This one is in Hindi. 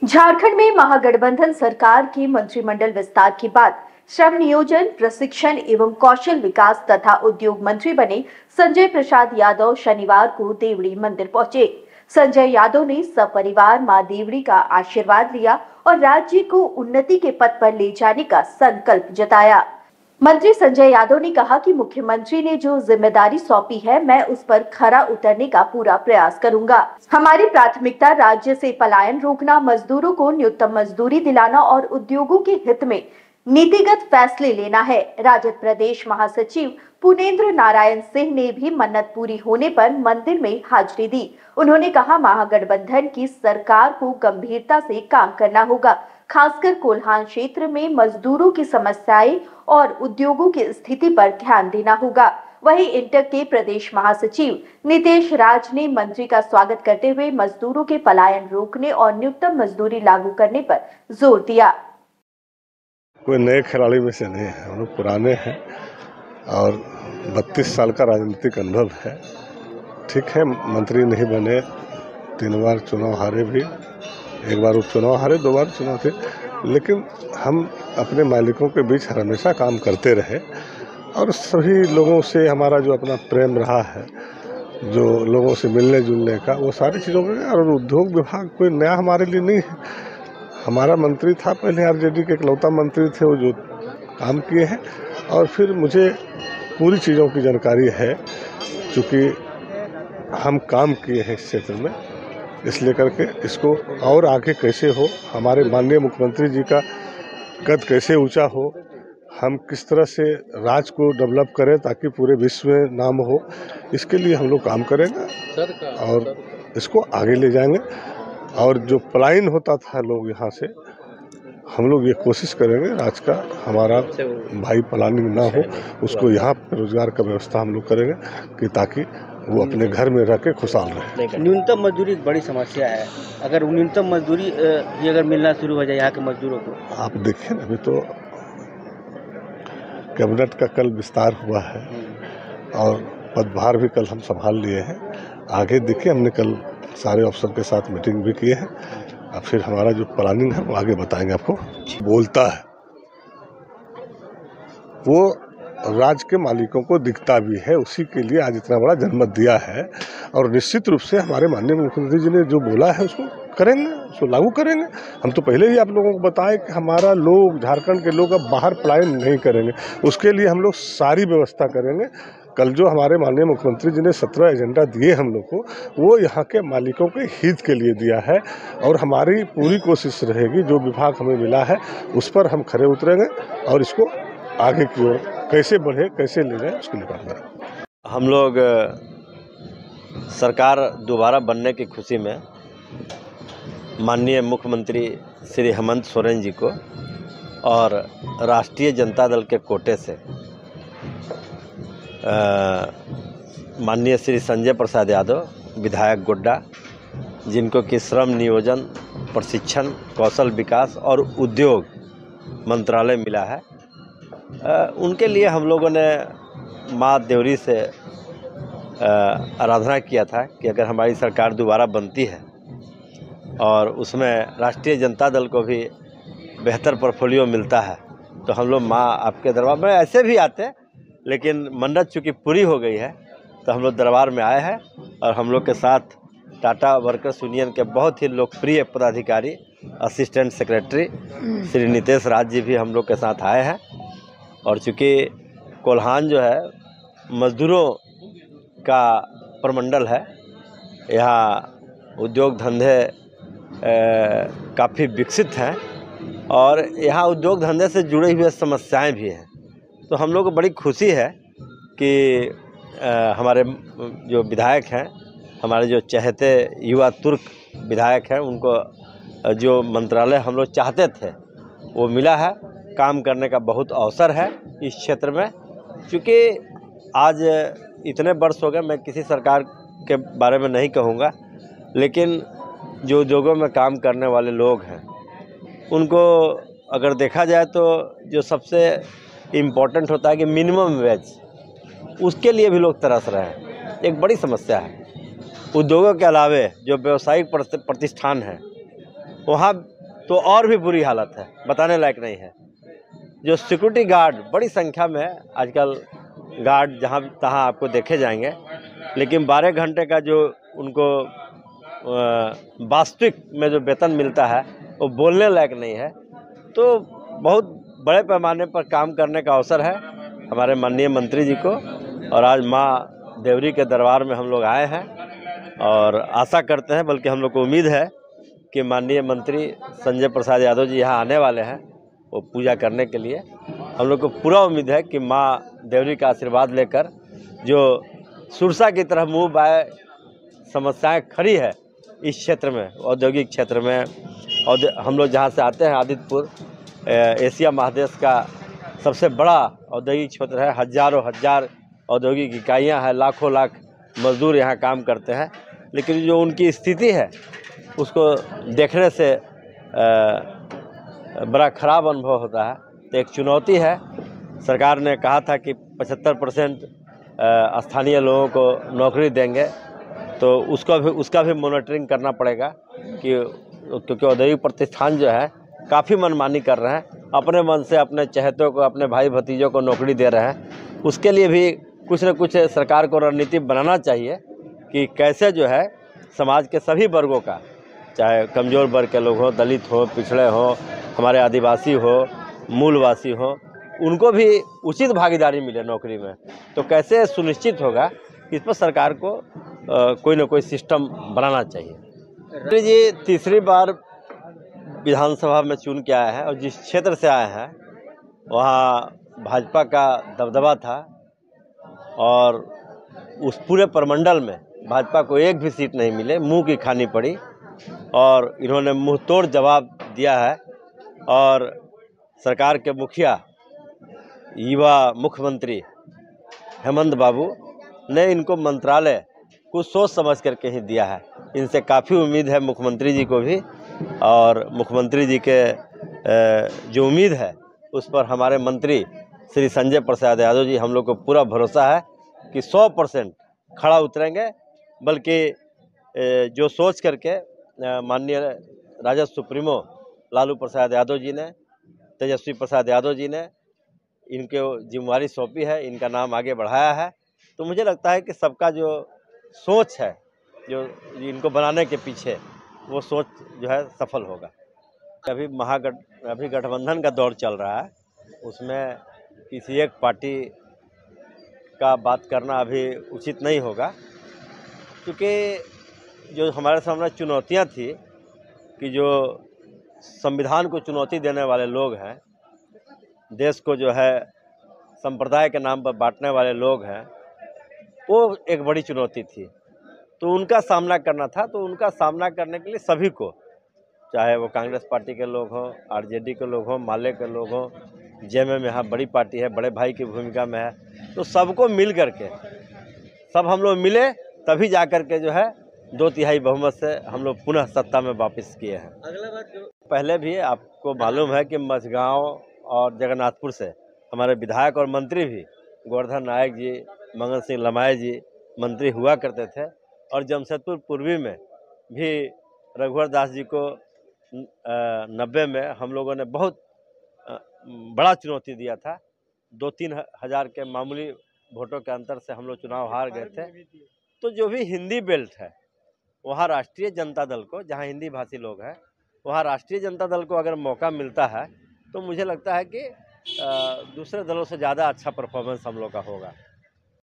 झारखंड में महागठबंधन सरकार के मंत्रिमंडल विस्तार के बाद श्रम नियोजन, प्रशिक्षण एवं कौशल विकास तथा उद्योग मंत्री बने संजय प्रसाद यादव शनिवार को देवड़ी मंदिर पहुंचे। संजय यादव ने सपरिवार मां देवड़ी का आशीर्वाद लिया और राज्य को उन्नति के पथ पर ले जाने का संकल्प जताया। मंत्री संजय यादव ने कहा कि मुख्यमंत्री ने जो जिम्मेदारी सौंपी है, मैं उस पर खरा उतरने का पूरा प्रयास करूंगा। हमारी प्राथमिकता राज्य से पलायन रोकना, मजदूरों को न्यूनतम मजदूरी दिलाना और उद्योगों के हित में नीतिगत फैसले लेना है। राजद प्रदेश महासचिव पुनेंद्र नारायण सिंह ने भी मन्नत पूरी होने पर मंदिर में हाजिरी दी। उन्होंने कहा, महागठबंधन की सरकार को गंभीरता से काम करना होगा, खासकर कोल्हान क्षेत्र में मजदूरों की समस्याएं और उद्योगों की स्थिति पर ध्यान देना होगा। वहीं इंटक के प्रदेश महासचिव नितेश राज ने मंत्री का स्वागत करते हुए मजदूरों के पलायन रोकने और न्यूनतम मजदूरी लागू करने पर जोर दिया। कोई नए खिलाड़ी में से नहीं है, हम लोग पुराने हैं और 32 साल का राजनीतिक अनुभव है। ठीक है, मंत्री नहीं बने, 3 बार चुनाव हारे भी, 1 बार उपचुनाव हारे, 2 बार चुनाव थे, लेकिन हम अपने मालिकों के बीच हमेशा काम करते रहे और सभी लोगों से हमारा जो अपना प्रेम रहा है, जो लोगों से मिलने जुलने का, वो सारी चीज़ों में। और उद्योग विभाग कोई नया हमारे लिए नहीं है। हमारा मंत्री था पहले, आरजेडी के इकलौता मंत्री थे वो, जो काम किए हैं। और फिर मुझे पूरी चीज़ों की जानकारी है, चूँकि हम काम किए हैं इस क्षेत्र में, इसलिए करके इसको और आगे कैसे हो, हमारे माननीय मुख्यमंत्री जी का कद कैसे ऊंचा हो, हम किस तरह से राज्य को डेवलप करें ताकि पूरे विश्व में नाम हो, इसके लिए हम लोग काम करेंगे और इसको आगे ले जाएंगे। और जो पलायन होता था लोग यहाँ से, हम लोग ये कोशिश करेंगे राज्य का हमारा भाई पलायन ना हो, उसको यहाँ रोजगार का व्यवस्था हम लोग करेंगे कि ताकि वो अपने घर में रह के खुशहाल रहे। न्यूनतम मजदूरी एक बड़ी समस्या है, अगर न्यूनतम मजदूरी ये अगर मिलना शुरू हो जाए यहाँ के मजदूरों को। आप देखिए ना, अभी तो कैबिनेट का कल विस्तार हुआ है और पदभार भी कल हम संभाल लिए हैं। आगे देखिए, हमने कल सारे अफसर के साथ मीटिंग भी किए हैं। अब फिर हमारा जो प्लानिंग है वो आगे बताएंगे आपको। बोलता है वो राज्य के मालिकों को दिखता भी है, उसी के लिए आज इतना बड़ा जनमत दिया है। और निश्चित रूप से हमारे माननीय मुख्यमंत्री जी ने जो बोला है उसको करेंगे, उसको लागू करेंगे। हम तो पहले ही आप लोगों को बताएं कि हमारा लोग, झारखंड के लोग अब बाहर पलायन नहीं करेंगे, उसके लिए हम लोग सारी व्यवस्था करेंगे। कल जो हमारे माननीय मुख्यमंत्री जी ने 17 एजेंडा दिए हम लोग को, वो यहाँ के मालिकों के हित के लिए दिया है और हमारी पूरी कोशिश रहेगी जो विभाग हमें मिला है उस पर हम खरे उतरेंगे और इसको आगे की ओर कैसे बढ़े, कैसे ले जाए, उसको निकालेंगे। हम लोग सरकार दोबारा बनने की खुशी में माननीय मुख्यमंत्री श्री हेमंत सोरेन जी को और राष्ट्रीय जनता दल के कोटे से माननीय श्री संजय प्रसाद यादव विधायक गोड्डा, जिनको कि श्रम नियोजन, प्रशिक्षण, कौशल विकास और उद्योग मंत्रालय मिला है, उनके लिए हम लोगों ने माँ देवरी से आराधना किया था कि अगर हमारी सरकार दोबारा बनती है और उसमें राष्ट्रीय जनता दल को भी बेहतर पोर्टफोलियो मिलता है तो हम लोग माँ आपके दरबार में ऐसे भी आते, लेकिन मन्नत चूँकि पूरी हो गई है तो हम लोग दरबार में आए हैं। और हम लोग के साथ टाटा वर्कर्स यूनियन के बहुत ही लोकप्रिय पदाधिकारी, असिस्टेंट सेक्रेटरी श्री नितेश राज जी भी हम लोग के साथ आए हैं। और चूँकि कोल्हान जो है मजदूरों का प्रमंडल है, यहाँ उद्योग धंधे काफ़ी विकसित हैं और यहाँ उद्योग धंधे से जुड़े हुए समस्याएं भी हैं। तो हम लोग को बड़ी खुशी है कि हमारे जो विधायक हैं, हमारे जो चहेते युवा तुर्क विधायक हैं, उनको जो मंत्रालय हम लोग चाहते थे वो मिला है। काम करने का बहुत अवसर है इस क्षेत्र में, क्योंकि आज इतने वर्ष हो गए, मैं किसी सरकार के बारे में नहीं कहूँगा, लेकिन जो उद्योगों में काम करने वाले लोग हैं उनको अगर देखा जाए तो जो सबसे इम्पोर्टेंट होता है कि मिनिमम वेज, उसके लिए भी लोग तरस रहे हैं। एक बड़ी समस्या है। उद्योगों के अलावे जो व्यावसायिक प्रतिष्ठान हैं वहाँ तो और भी बुरी हालत है, बताने लायक नहीं है। जो सिक्योरिटी गार्ड बड़ी संख्या में आजकल गार्ड जहाँ तहाँ आपको देखे जाएंगे, लेकिन 12 घंटे का जो उनको वास्तविक में जो वेतन मिलता है वो बोलने लायक नहीं है। तो बहुत बड़े पैमाने पर काम करने का अवसर है हमारे माननीय मंत्री जी को, और आज माँ देवरी के दरबार में हम लोग आए हैं और आशा करते हैं, बल्कि हम लोग को उम्मीद है कि माननीय मंत्री संजय प्रसाद यादव जी यहाँ आने वाले हैं वो पूजा करने के लिए। हम लोग को पूरा उम्मीद है कि माँ देवरी का आशीर्वाद लेकर जो सुरसा की तरह मुँह बाए समस्याएं खड़ी है इस क्षेत्र में, औद्योगिक क्षेत्र में, और हम लोग जहाँ से आते हैं आदित्यपुर एशिया महादेश का सबसे बड़ा औद्योगिक क्षेत्र है। हजारों हजार औद्योगिक इकाइयाँ हैं, लाखों लाख मजदूर यहाँ काम करते हैं, लेकिन जो उनकी स्थिति है उसको देखने से बड़ा खराब अनुभव होता है। तो एक चुनौती है। सरकार ने कहा था कि 75% स्थानीय लोगों को नौकरी देंगे, तो उसका भी मॉनिटरिंग करना पड़ेगा क्योंकि औद्योगिक प्रतिष्ठान जो है काफ़ी मनमानी कर रहे हैं, अपने मन से अपने चहेतों को, अपने भाई भतीजों को नौकरी दे रहे हैं। उसके लिए भी कुछ न कुछ सरकार को रणनीति बनाना चाहिए कि कैसे जो है समाज के सभी वर्गों का, चाहे कमज़ोर वर्ग के लोग हों, दलित हो, पिछड़े हो, हमारे आदिवासी हो, मूलवासी हो, उनको भी उचित भागीदारी मिले नौकरी में। तो कैसे सुनिश्चित होगा, इस पर सरकार को कोई ना कोई सिस्टम बनाना चाहिए। जी तीसरी बार विधानसभा में चुन के आए हैं और जिस क्षेत्र से आए हैं वहाँ भाजपा का दबदबा था और उस पूरे प्रमंडल में भाजपा को एक भी सीट नहीं मिले, मुंह की खानी पड़ी, और इन्होंने मुंह तोड़ जवाब दिया है। और सरकार के मुखिया युवा मुख्यमंत्री हेमंत बाबू ने इनको मंत्रालय कुछ सोच समझ करके ही दिया है। इनसे काफ़ी उम्मीद है मुख्यमंत्री जी को भी, और मुख्यमंत्री जी के जो उम्मीद है उस पर हमारे मंत्री श्री संजय प्रसाद यादव जी, हम लोग को पूरा भरोसा है कि 100% खड़ा उतरेंगे। बल्कि जो सोच करके माननीय राजद सुप्रीमो लालू प्रसाद यादव जी ने, तेजस्वी प्रसाद यादव जी ने इनके जिम्मेवारी सौंपी है, इनका नाम आगे बढ़ाया है, तो मुझे लगता है कि सबका जो सोच है, जो इनको बनाने के पीछे, वो सोच जो है सफल होगा। अभी गठबंधन का दौर चल रहा है, उसमें किसी एक पार्टी का बात करना अभी उचित नहीं होगा, क्योंकि जो हमारे सामने चुनौतियां थी कि जो संविधान को चुनौती देने वाले लोग हैं, देश को जो है संप्रदाय के नाम पर बांटने वाले लोग हैं, वो एक बड़ी चुनौती थी। तो उनका सामना करना था। तो उनका सामना करने के लिए सभी को, चाहे वो कांग्रेस पार्टी के लोग हों, आरजेडी के लोग हों, माले के लोग हों, जेएमएम यहाँ बड़ी पार्टी है, बड़े भाई की भूमिका में है, तो सबको मिल करके, सब हम लोग मिले तभी जा कर के जो है 2/3 बहुमत से हम लोग पुनः सत्ता में वापस किए हैं। अगला बार जो पहले भी आपको मालूम है कि मझगांव और जगन्नाथपुर से हमारे विधायक और मंत्री भी, गोवर्धन नायक जी, मंगल सिंह लमाय जी मंत्री हुआ करते थे, और जमशेदपुर पूर्वी में भी रघुवर दास जी को 90 में हम लोगों ने बहुत बड़ा चुनौती दिया था। 2-3 हज़ार के मामूली वोटों के अंतर से हम लोग चुनाव हार गए थे। तो जो भी हिंदी बेल्ट है वहाँ राष्ट्रीय जनता दल को, जहाँ हिंदी भाषी लोग हैं वहाँ राष्ट्रीय जनता दल को अगर मौका मिलता है तो मुझे लगता है कि दूसरे दलों से ज़्यादा अच्छा परफॉर्मेंस हम लोग का होगा।